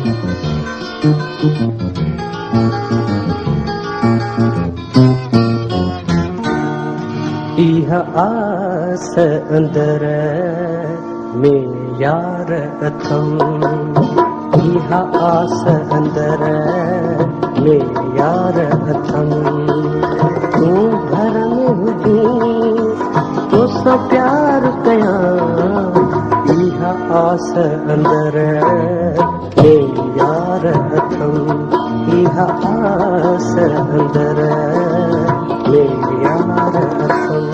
इहा आस अंदर में यार अथम, इहा आस अंदर में यार अथम। तू घर में हुजी तो सा प्यार कया, इहा आस अंदर में यार अथम, इहा आस अंदर में यार अथम।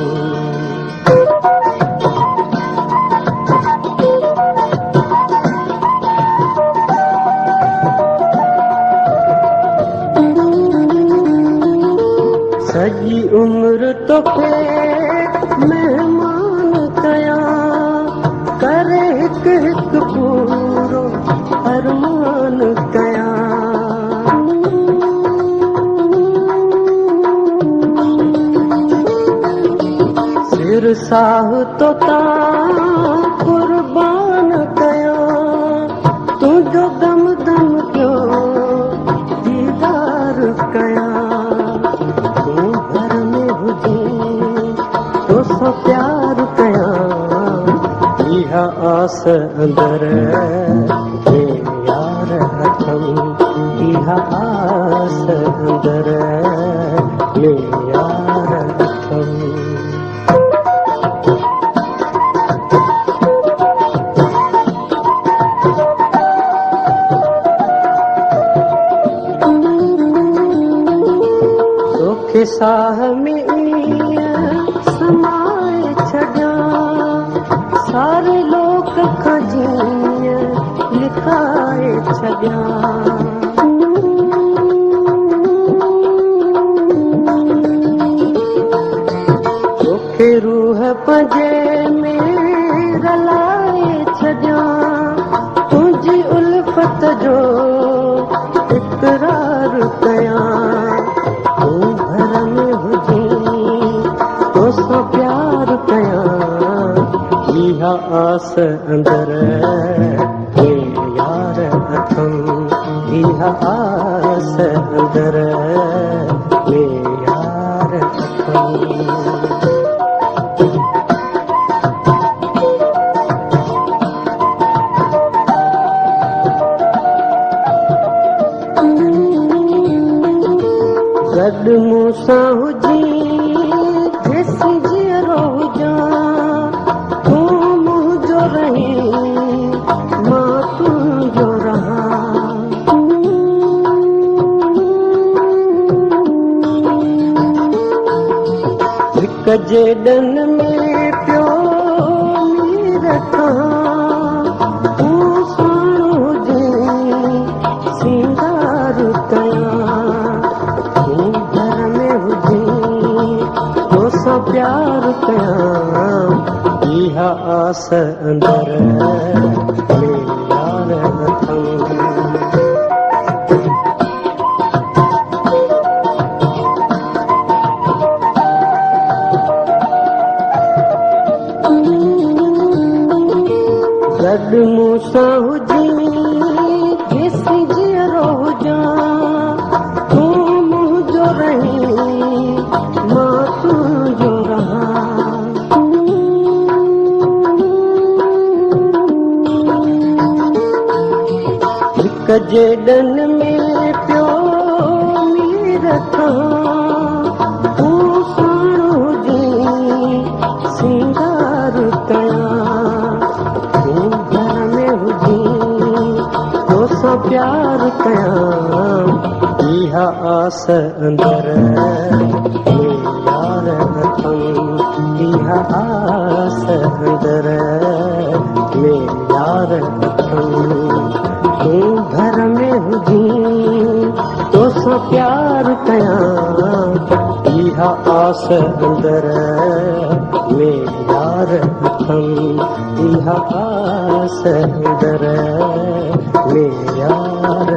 सजी उम्र तो पे मेहमान कया, करे हिक हिक पूरो अरमान कया। सिर साह तो ता कुर्बान कया, तुझो दम दम क्यों दीदार कया। प्यार कया, इहा आस अंदर में यार अथम, इहा आस अंदर में यार अथम। तोखे साह में समाए छॾिया, सारे लोक खां जीअं लिकाए छॾिया। तोखे रूह पंहिंजे में रलाए छॾिया, तुंहिंजी उल्फत जो इक़रार कया। तूं घर में हुजी तो सा प्यार कया, इहा आस अंदर में यार अथम, इहा आस अंदर में यार अथम। गॾु मूंसां हुजी जेसी जीअरो हुजां, तूं मुंहिंजो रही मां तुंहिंजो रहां। हिक जे ॾन में पियो मीर खां, तूं साण हुजे सिंगार कया। प्यार कया, इहा आस अंदर में यार अथम। गॾु मूंसां हुजी जेसी जीअरो हुजां, तूं मुंहिंजो रही मां तुंहिंजो रहां। हिक जे ॾन में पियो मीर खां, तूं साण हुजी सिंगार कया। तूं घर में हुजी तो सा प्यार कया, इहा आस अंदर में यार अथम, इहा आस अंदर में यार अथम। तूं घर में हुजी तो सा प्यार कया, इहा आस अंदर में यार अथम, इहा आस अंदर में यार